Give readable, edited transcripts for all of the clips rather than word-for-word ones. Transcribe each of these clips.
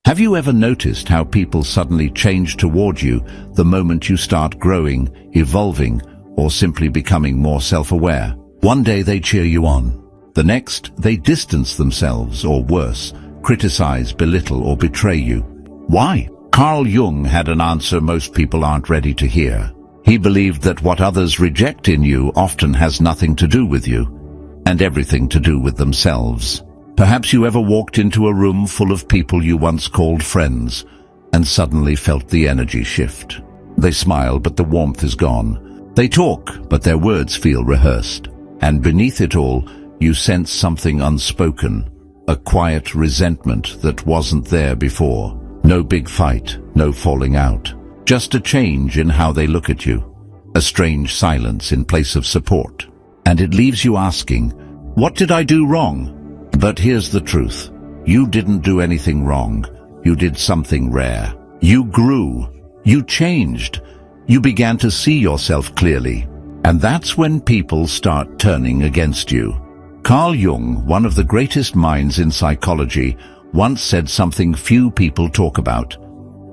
Have you ever noticed how people suddenly change toward you the moment you start growing, evolving, or simply becoming more self-aware? One day they cheer you on. The next, they distance themselves, or worse, criticize, belittle, or betray you. Why? Carl Jung had an answer most people aren't ready to hear. He believed that what others reject in you often has nothing to do with you, and everything to do with themselves. Perhaps you ever walked into a room full of people you once called friends, and suddenly felt the energy shift. They smile, but the warmth is gone. They talk, but their words feel rehearsed. And beneath it all, you sense something unspoken, a quiet resentment that wasn't there before. No big fight, no falling out. Just a change in how they look at you. A strange silence in place of support. And it leaves you asking, what did I do wrong? But here's the truth. You didn't do anything wrong. You did something rare. You grew. You changed. You began to see yourself clearly. And that's when people start turning against you. Carl Jung, one of the greatest minds in psychology, once said something few people talk about.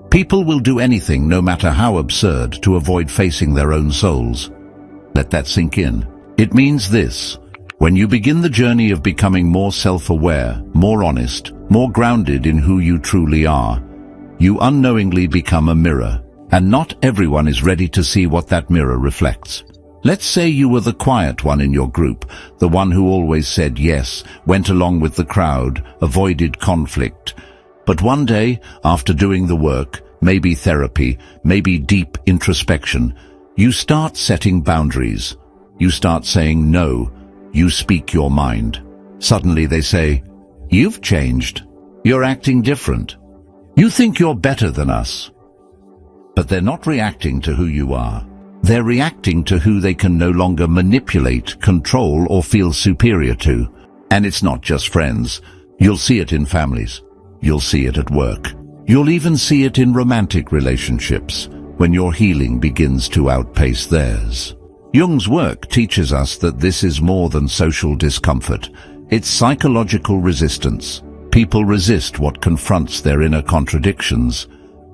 People will do anything, no matter how absurd, to avoid facing their own souls. Let that sink in. It means this. When you begin the journey of becoming more self-aware, more honest, more grounded in who you truly are, you unknowingly become a mirror, and not everyone is ready to see what that mirror reflects. Let's say you were the quiet one in your group, the one who always said yes, went along with the crowd, avoided conflict. But one day, after doing the work, maybe therapy, maybe deep introspection, you start setting boundaries. You start saying no. You speak your mind. Suddenly they say, "You've changed. You're acting different. You think you're better than us." But they're not reacting to who you are. They're reacting to who they can no longer manipulate, control, or feel superior to. And it's not just friends. You'll see it in families. You'll see it at work. You'll even see it in romantic relationships, when your healing begins to outpace theirs. Jung's work teaches us that this is more than social discomfort. It's psychological resistance. People resist what confronts their inner contradictions,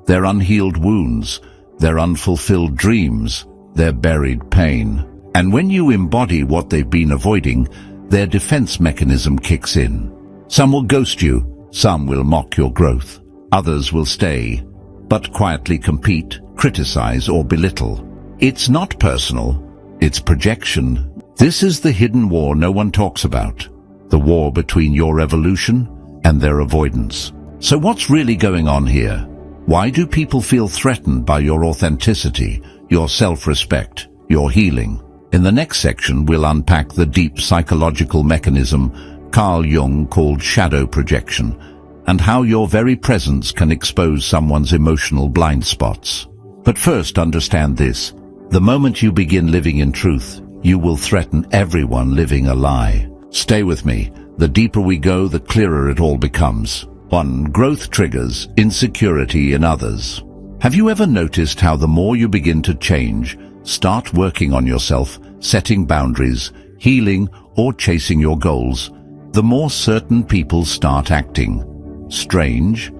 their unhealed wounds, their unfulfilled dreams, their buried pain. And when you embody what they've been avoiding, their defense mechanism kicks in. Some will ghost you, some will mock your growth, others will stay, but quietly compete, criticize, or belittle. It's not personal. It's projection. This is the hidden war no one talks about. The war between your evolution and their avoidance. So what's really going on here? Why do people feel threatened by your authenticity, your self-respect, your healing? In the next section, we'll unpack the deep psychological mechanism Carl Jung called shadow projection, and how your very presence can expose someone's emotional blind spots. But first, understand this. The moment you begin living in truth, you will threaten everyone living a lie. Stay with me. The deeper we go, the clearer it all becomes. 1. Growth triggers insecurity in others. Have you ever noticed how the more you begin to change, start working on yourself, setting boundaries, healing, or chasing your goals, the more certain people start acting strange?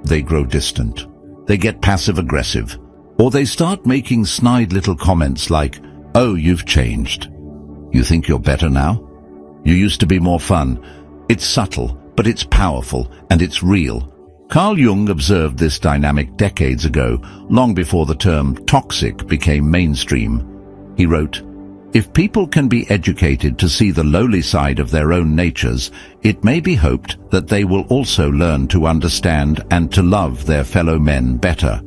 They grow distant. They get passive-aggressive. Or they start making snide little comments like, "Oh, you've changed. You think you're better now? You used to be more fun." It's subtle, but it's powerful, and it's real. Carl Jung observed this dynamic decades ago, long before the term toxic became mainstream. He wrote, "If people can be educated to see the lowly side of their own natures, it may be hoped that they will also learn to understand and to love their fellow men better.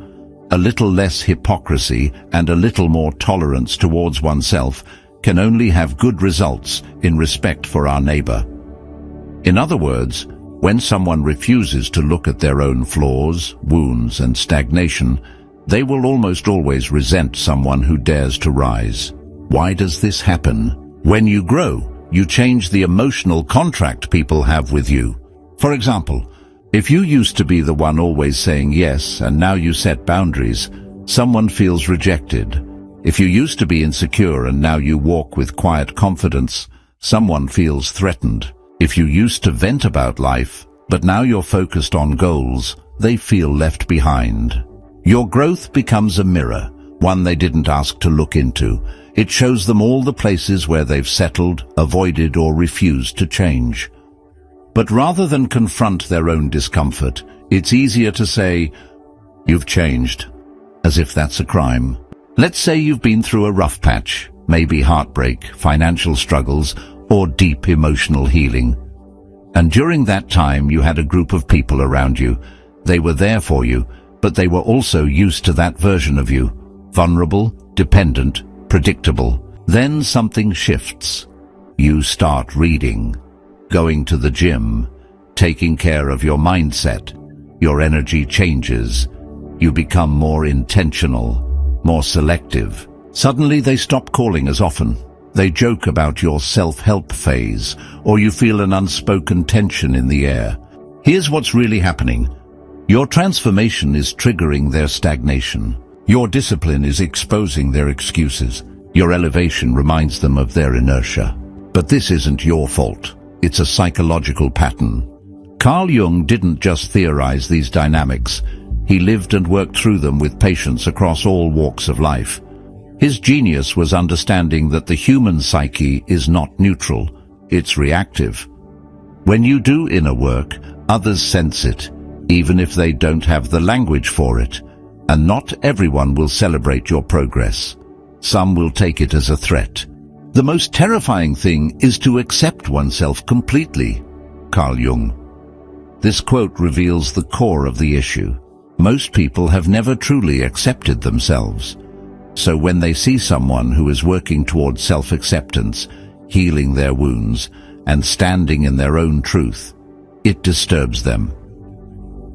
A little less hypocrisy and a little more tolerance towards oneself can only have good results in respect for our neighbor." In other words, when someone refuses to look at their own flaws, wounds, and stagnation, they will almost always resent someone who dares to rise. Why does this happen? When you grow, you change the emotional contract people have with you. For example, if you used to be the one always saying yes and now you set boundaries, someone feels rejected. If you used to be insecure and now you walk with quiet confidence, someone feels threatened. If you used to vent about life, but now you're focused on goals, they feel left behind. Your growth becomes a mirror, one they didn't ask to look into. It shows them all the places where they've settled, avoided, or refused to change. But rather than confront their own discomfort, it's easier to say, "You've changed," as if that's a crime. Let's say you've been through a rough patch, maybe heartbreak, financial struggles, or deep emotional healing. And during that time you had a group of people around you. They were there for you, but they were also used to that version of you. Vulnerable, dependent, predictable. Then something shifts. You start reading, going to the gym, taking care of your mindset. Your energy changes. You become more intentional, more selective. Suddenly they stop calling as often. They joke about your self-help phase, or you feel an unspoken tension in the air. Here's what's really happening. Your transformation is triggering their stagnation. Your discipline is exposing their excuses. Your elevation reminds them of their inertia. But this isn't your fault. It's a psychological pattern. Carl Jung didn't just theorize these dynamics. He lived and worked through them with patience across all walks of life. His genius was understanding that the human psyche is not neutral, it's reactive. When you do inner work, others sense it, even if they don't have the language for it. And not everyone will celebrate your progress. Some will take it as a threat. The most terrifying thing is to accept oneself completely. Carl Jung. This quote reveals the core of the issue. Most people have never truly accepted themselves. So when they see someone who is working towards self-acceptance, healing their wounds, and standing in their own truth, it disturbs them.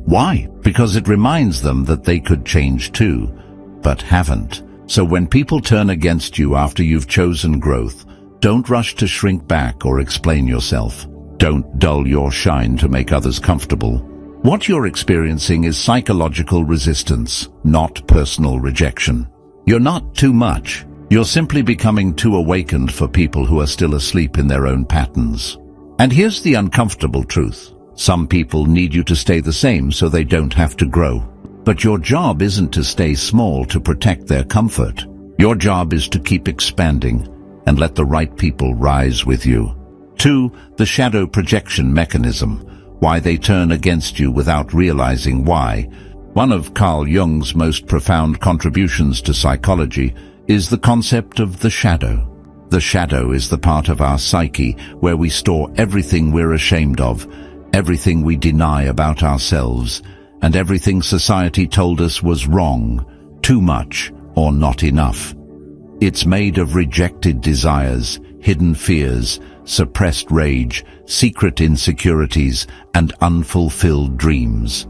Why? Because it reminds them that they could change too, but haven't. So when people turn against you after you've chosen growth, don't rush to shrink back or explain yourself. Don't dull your shine to make others comfortable. What you're experiencing is psychological resistance, not personal rejection. You're not too much. You're simply becoming too awakened for people who are still asleep in their own patterns. And here's the uncomfortable truth. Some people need you to stay the same so they don't have to grow. But your job isn't to stay small to protect their comfort. Your job is to keep expanding and let the right people rise with you. 2. The shadow projection mechanism. Why they turn against you without realizing why. One of Carl Jung's most profound contributions to psychology is the concept of the shadow. The shadow is the part of our psyche where we store everything we're ashamed of, everything we deny about ourselves, and everything society told us was wrong, too much, or not enough. It's made of rejected desires, hidden fears, suppressed rage, secret insecurities, and unfulfilled dreams.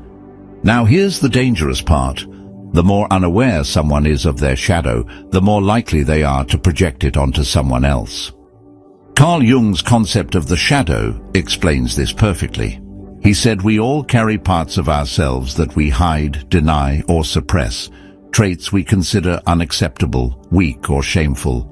Now here's the dangerous part. The more unaware someone is of their shadow, the more likely they are to project it onto someone else. Carl Jung's concept of the shadow explains this perfectly. He said we all carry parts of ourselves that we hide, deny, or suppress, traits we consider unacceptable, weak, or shameful.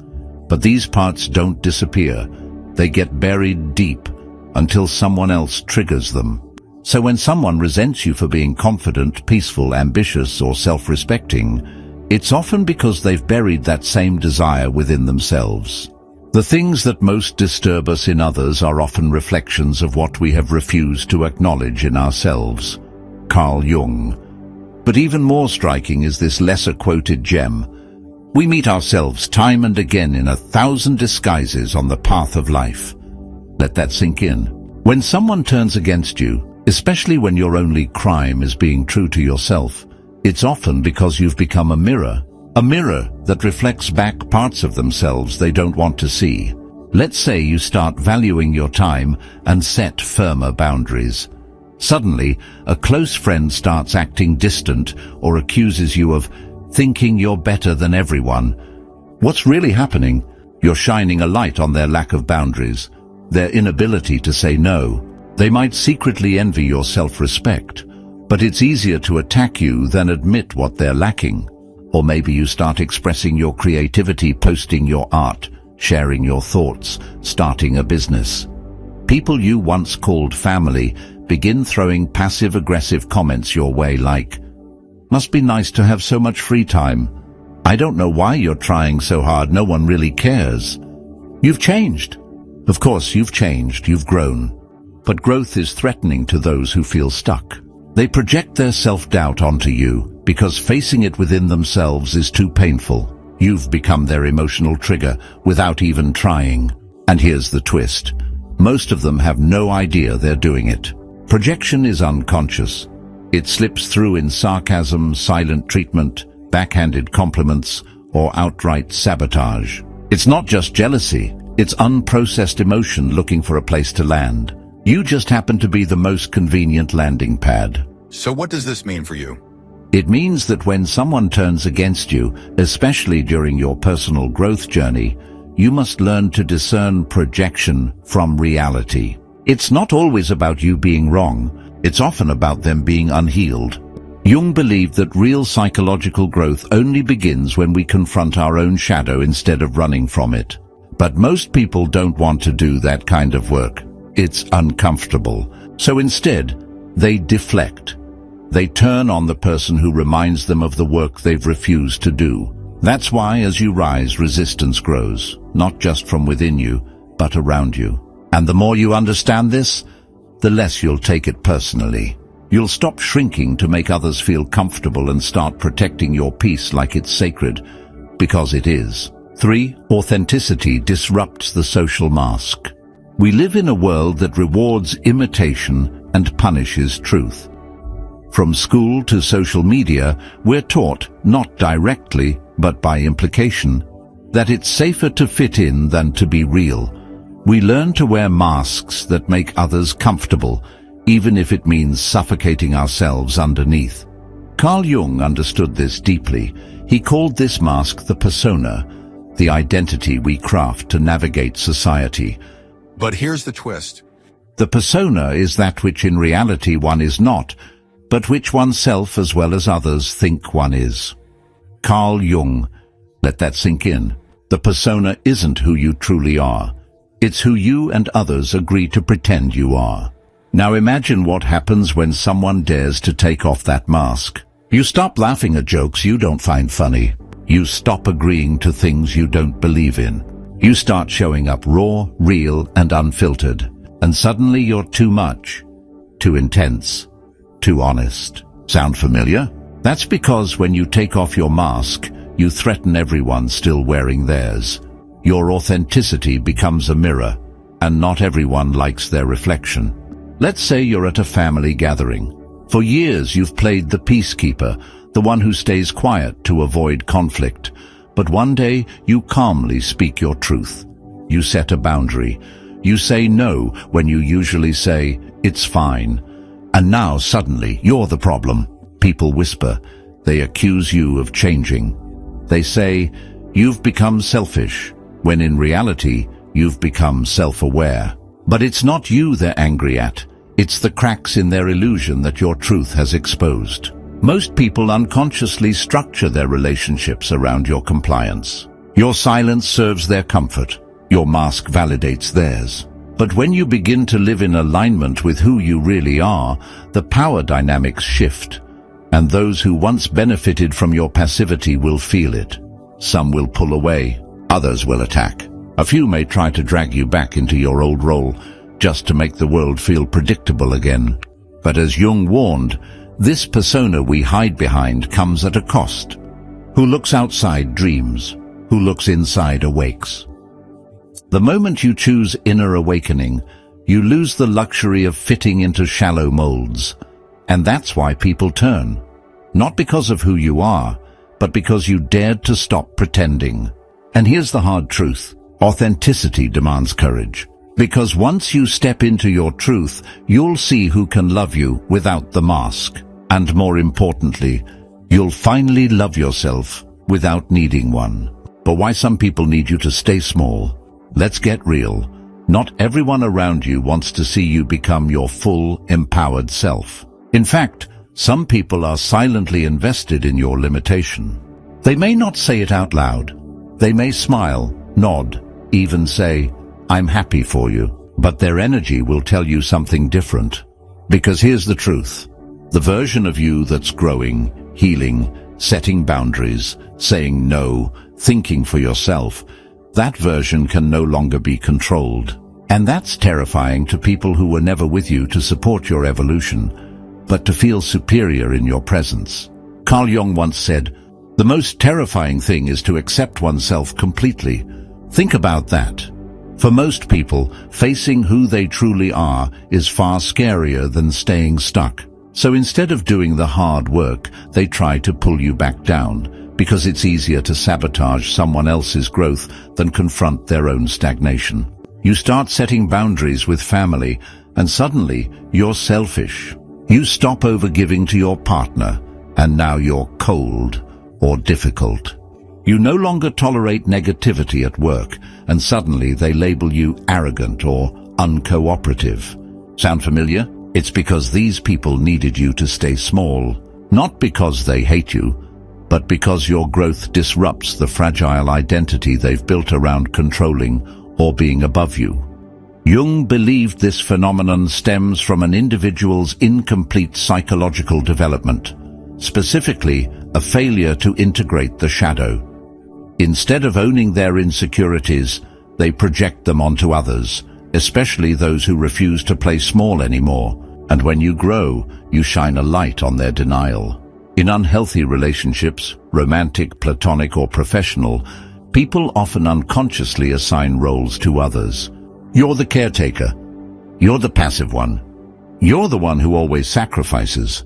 But these parts don't disappear. They get buried deep until someone else triggers them. So when someone resents you for being confident, peaceful, ambitious, or self-respecting, it's often because they've buried that same desire within themselves. The things that most disturb us in others are often reflections of what we have refused to acknowledge in ourselves. Carl Jung. But even more striking is this lesser-quoted gem. We meet ourselves time and again in 1,000 disguises on the path of life. Let that sink in. When someone turns against you, especially when your only crime is being true to yourself, it's often because you've become a mirror that reflects back parts of themselves they don't want to see. Let's say you start valuing your time and set firmer boundaries. Suddenly, a close friend starts acting distant or accuses you of thinking you're better than everyone. What's really happening? You're shining a light on their lack of boundaries, their inability to say no. They might secretly envy your self-respect, but it's easier to attack you than admit what they're lacking. Or maybe you start expressing your creativity, posting your art, sharing your thoughts, starting a business. People you once called family begin throwing passive-aggressive comments your way like, "Must be nice to have so much free time. I don't know why you're trying so hard, no one really cares. You've changed." Of course, you've changed, you've grown. But growth is threatening to those who feel stuck. They project their self-doubt onto you because facing it within themselves is too painful. You've become their emotional trigger without even trying. And here's the twist. Most of them have no idea they're doing it. Projection is unconscious. It slips through in sarcasm, silent treatment, backhanded compliments, or outright sabotage. It's not just jealousy. It's unprocessed emotion looking for a place to land. You just happen to be the most convenient landing pad. So what does this mean for you? It means that when someone turns against you, especially during your personal growth journey, you must learn to discern projection from reality. It's not always about you being wrong. It's often about them being unhealed. Jung believed that real psychological growth only begins when we confront our own shadow instead of running from it. But most people don't want to do that kind of work. It's uncomfortable. So instead, they deflect. They turn on the person who reminds them of the work they've refused to do. That's why, as you rise, resistance grows, not just from within you, but around you. And the more you understand this, the less you'll take it personally. You'll stop shrinking to make others feel comfortable and start protecting your peace like it's sacred, because it is. 3. Authenticity disrupts the social mask. We live in a world that rewards imitation and punishes truth. From school to social media, we're taught, not directly, but by implication, that it's safer to fit in than to be real. We learn to wear masks that make others comfortable, even if it means suffocating ourselves underneath. Carl Jung understood this deeply. He called this mask the persona, the identity we craft to navigate society. But here's the twist. The persona is that which in reality one is not, but which oneself as well as others think one is. Carl Jung. Let that sink in. The persona isn't who you truly are. It's who you and others agree to pretend you are. Now imagine what happens when someone dares to take off that mask. You stop laughing at jokes you don't find funny. You stop agreeing to things you don't believe in. You start showing up raw, real, and unfiltered. And suddenly you're too much, too intense, too honest. Sound familiar? That's because when you take off your mask, you threaten everyone still wearing theirs. Your authenticity becomes a mirror, and not everyone likes their reflection. Let's say you're at a family gathering. For years you've played the peacekeeper, the one who stays quiet to avoid conflict. But one day you calmly speak your truth. You set a boundary. You say no when you usually say, "It's fine." And now suddenly you're the problem. People whisper. They accuse you of changing. They say, "You've become selfish," when in reality, you've become self-aware. But it's not you they're angry at. It's the cracks in their illusion that your truth has exposed. Most people unconsciously structure their relationships around your compliance. Your silence serves their comfort. Your mask validates theirs. But when you begin to live in alignment with who you really are, the power dynamics shift. And those who once benefited from your passivity will feel it. Some will pull away. Others will attack. A few may try to drag you back into your old role, just to make the world feel predictable again. But as Jung warned, this persona we hide behind comes at a cost. Who looks outside dreams. Who looks inside awakes. The moment you choose inner awakening, you lose the luxury of fitting into shallow molds. And that's why people turn. Not because of who you are, but because you dared to stop pretending. And here's the hard truth. Authenticity demands courage. Because once you step into your truth, you'll see who can love you without the mask. And more importantly, you'll finally love yourself without needing one. But why some people need you to stay small? Let's get real. Not everyone around you wants to see you become your full, empowered self. In fact, some people are silently invested in your limitation. They may not say it out loud. They may smile, nod, even say, "I'm happy for you." But their energy will tell you something different. Because here's the truth. The version of you that's growing, healing, setting boundaries, saying no, thinking for yourself, that version can no longer be controlled. And that's terrifying to people who were never with you to support your evolution, but to feel superior in your presence. Carl Jung once said, "The most terrifying thing is to accept oneself completely." Think about that. For most people, facing who they truly are is far scarier than staying stuck. So instead of doing the hard work, they try to pull you back down, because it's easier to sabotage someone else's growth than confront their own stagnation. You start setting boundaries with family, and suddenly you're selfish. You stop overgiving to your partner, and now you're cold or difficult. You no longer tolerate negativity at work, and suddenly they label you arrogant or uncooperative. Sound familiar? It's because these people needed you to stay small, not because they hate you, but because your growth disrupts the fragile identity they've built around controlling or being above you. Jung believed this phenomenon stems from an individual's incomplete psychological development, specifically a failure to integrate the shadow. Instead of owning their insecurities, they project them onto others, especially those who refuse to play small anymore. And when you grow, you shine a light on their denial. In unhealthy relationships, romantic, platonic, or professional, people often unconsciously assign roles to others. You're the caretaker. You're the passive one. You're the one who always sacrifices.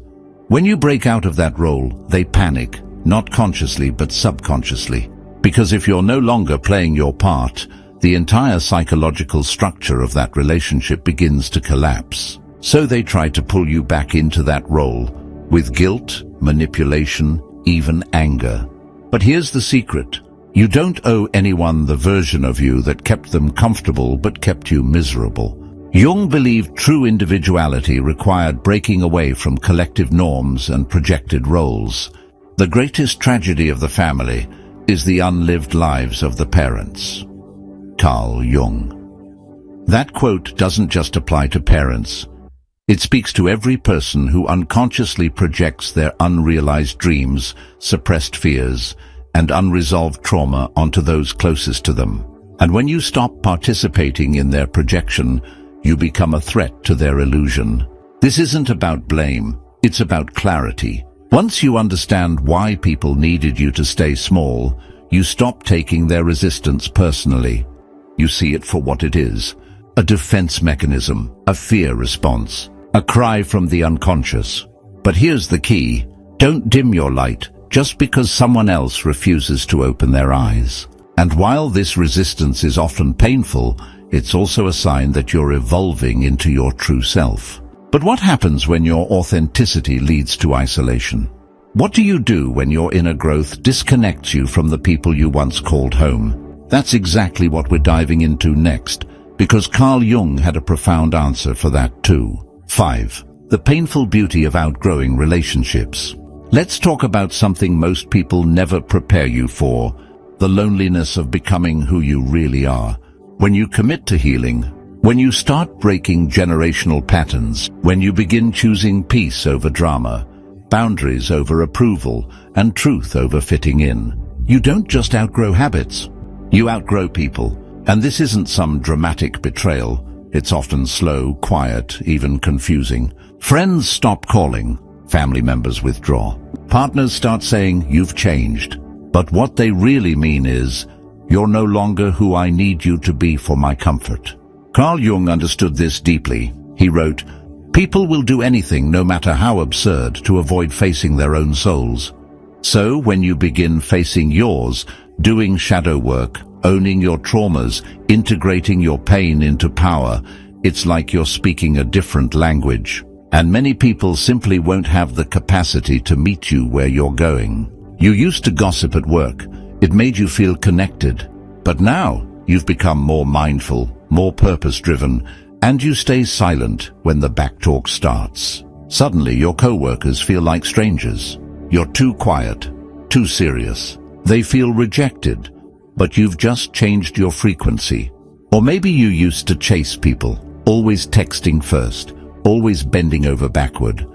When you break out of that role, they panic, not consciously but subconsciously. Because if you're no longer playing your part, the entire psychological structure of that relationship begins to collapse. So they try to pull you back into that role, with guilt, manipulation, even anger. But here's the secret. You don't owe anyone the version of you that kept them comfortable but kept you miserable. Jung believed true individuality required breaking away from collective norms and projected roles. The greatest tragedy of the family is the unlived lives of the parents. Carl Jung. That quote doesn't just apply to parents. It speaks to every person who unconsciously projects their unrealized dreams, suppressed fears, and unresolved trauma onto those closest to them. And when you stop participating in their projection, you become a threat to their illusion. This isn't about blame, it's about clarity. Once you understand why people needed you to stay small, you stop taking their resistance personally. You see it for what it is, a defense mechanism, a fear response, a cry from the unconscious. But here's the key. Don't dim your light just because someone else refuses to open their eyes. And while this resistance is often painful, it's also a sign that you're evolving into your true self. But what happens when your authenticity leads to isolation? What do you do when your inner growth disconnects you from the people you once called home? That's exactly what we're diving into next, because Carl Jung had a profound answer for that too. 5. The painful beauty of outgrowing relationships. Let's talk about something most people never prepare you for, the loneliness of becoming who you really are. When you commit to healing, when you start breaking generational patterns, when you begin choosing peace over drama, boundaries over approval, and truth over fitting in, you don't just outgrow habits, you outgrow people. And this isn't some dramatic betrayal. It's often slow, quiet, even confusing. Friends stop calling, family members withdraw. Partners start saying, "You've changed." But what they really mean is, "You're no longer who I need you to be for my comfort." Carl Jung understood this deeply. He wrote, "People will do anything, no matter how absurd, to avoid facing their own souls. So when you begin facing yours, doing shadow work, owning your traumas, integrating your pain into power, it's like you're speaking a different language. And many people simply won't have the capacity to meet you where you're going. You used to gossip at work. It made you feel connected. But now you've become more mindful, more purpose-driven, and you stay silent when the backtalk starts. Suddenly your co-workers feel like strangers. You're too quiet, too serious. They feel rejected, but you've just changed your frequency. Or maybe you used to chase people, always texting first, always bending over backward.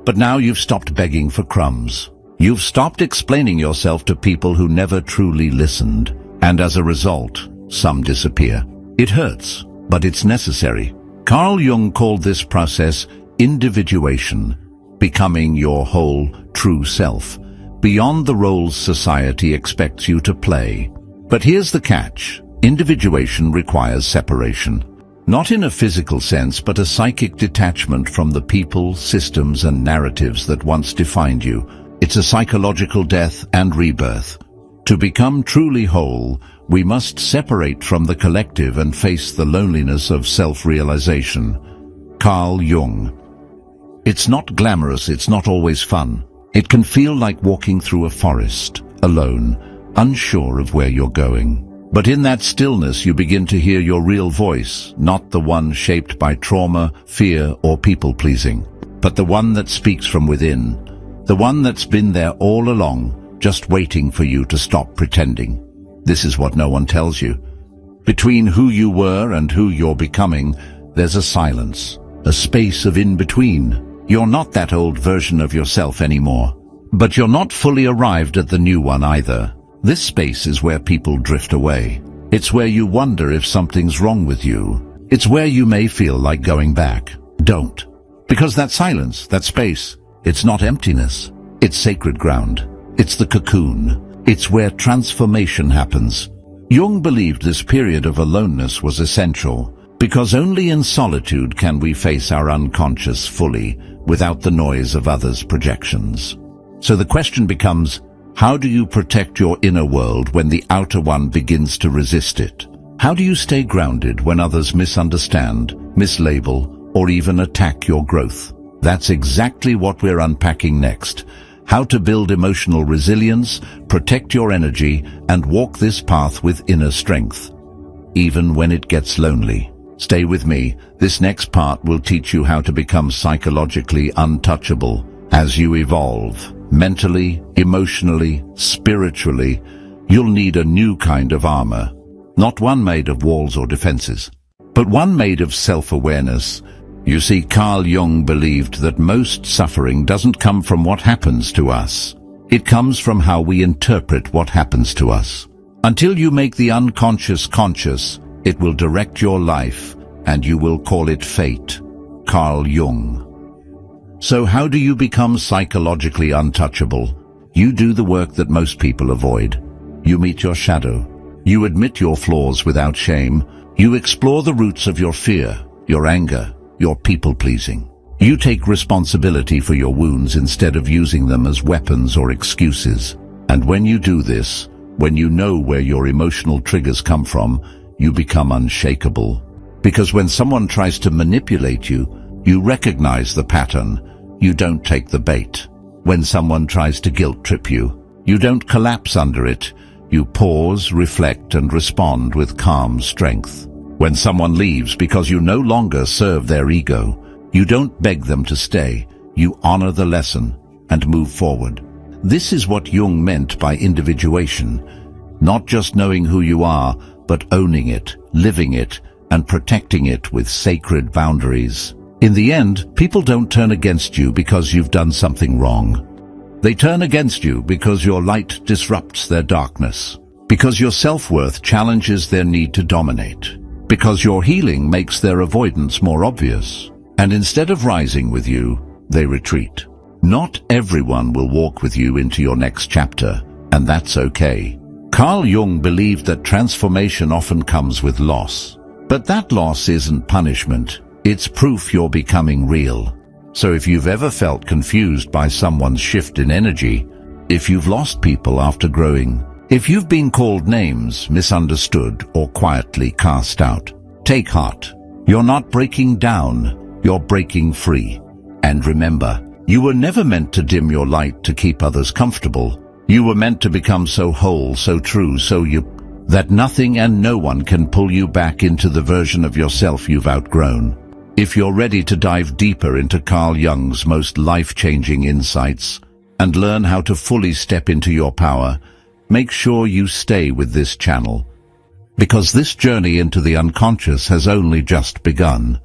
But now you've stopped begging for crumbs. You've stopped explaining yourself to people who never truly listened, and as a result, some disappear. It hurts, but it's necessary. Carl Jung called this process individuation, becoming your whole, true self, beyond the roles society expects you to play. But here's the catch. Individuation requires separation. Not in a physical sense, but a psychic detachment from the people, systems, and narratives that once defined you. It's a psychological death and rebirth. To become truly whole, we must separate from the collective and face the loneliness of self-realization. Carl Jung. It's not glamorous, it's not always fun. It can feel like walking through a forest, alone, unsure of where you're going. But in that stillness you begin to hear your real voice, not the one shaped by trauma, fear, or people-pleasing, but the one that speaks from within, the one that's been there all along, just waiting for you to stop pretending. This is what no one tells you. Between who you were and who you're becoming, there's a silence, a space of in-between. You're not that old version of yourself anymore, but you're not fully arrived at the new one either. This space is where people drift away. It's where you wonder if something's wrong with you. It's where you may feel like going back. Don't. Because that silence, that space, it's not emptiness. It's sacred ground. It's the cocoon. It's where transformation happens. Jung believed this period of aloneness was essential, because only in solitude can we face our unconscious fully, without the noise of others' projections. So the question becomes, how do you protect your inner world when the outer one begins to resist it? How do you stay grounded when others misunderstand, mislabel, or even attack your growth? That's exactly what we're unpacking next. How to build emotional resilience, protect your energy, and walk this path with inner strength, even when it gets lonely. Stay with me. This next part will teach you how to become psychologically untouchable as you evolve. Mentally, emotionally, spiritually, you'll need a new kind of armor. Not one made of walls or defenses, but one made of self-awareness. You see, Carl Jung believed that most suffering doesn't come from what happens to us. It comes from how we interpret what happens to us. Until you make the unconscious conscious, it will direct your life, and you will call it fate. Carl Jung. So how do you become psychologically untouchable? You do the work that most people avoid. You meet your shadow. You admit your flaws without shame. You explore the roots of your fear, your anger, your people-pleasing. You take responsibility for your wounds instead of using them as weapons or excuses. And when you do this, when you know where your emotional triggers come from, you become unshakable. Because when someone tries to manipulate you, you recognize the pattern. You don't take the bait. When someone tries to guilt trip you, you don't collapse under it. You pause, reflect, and respond with calm strength. When someone leaves because you no longer serve their ego, you don't beg them to stay. You honor the lesson and move forward. This is what Jung meant by individuation. Not just knowing who you are, but owning it, living it, and protecting it with sacred boundaries. In the end, people don't turn against you because you've done something wrong. They turn against you because your light disrupts their darkness, because your self-worth challenges their need to dominate, because your healing makes their avoidance more obvious. And instead of rising with you, they retreat. Not everyone will walk with you into your next chapter, and that's okay. Carl Jung believed that transformation often comes with loss. But that loss isn't punishment. It's proof you're becoming real. So if you've ever felt confused by someone's shift in energy, if you've lost people after growing, if you've been called names, misunderstood, or quietly cast out, take heart. You're not breaking down, you're breaking free. And remember, you were never meant to dim your light to keep others comfortable. You were meant to become so whole, so true, that nothing and no one can pull you back into the version of yourself you've outgrown. If you're ready to dive deeper into Carl Jung's most life-changing insights and learn how to fully step into your power, make sure you stay with this channel, because this journey into the unconscious has only just begun.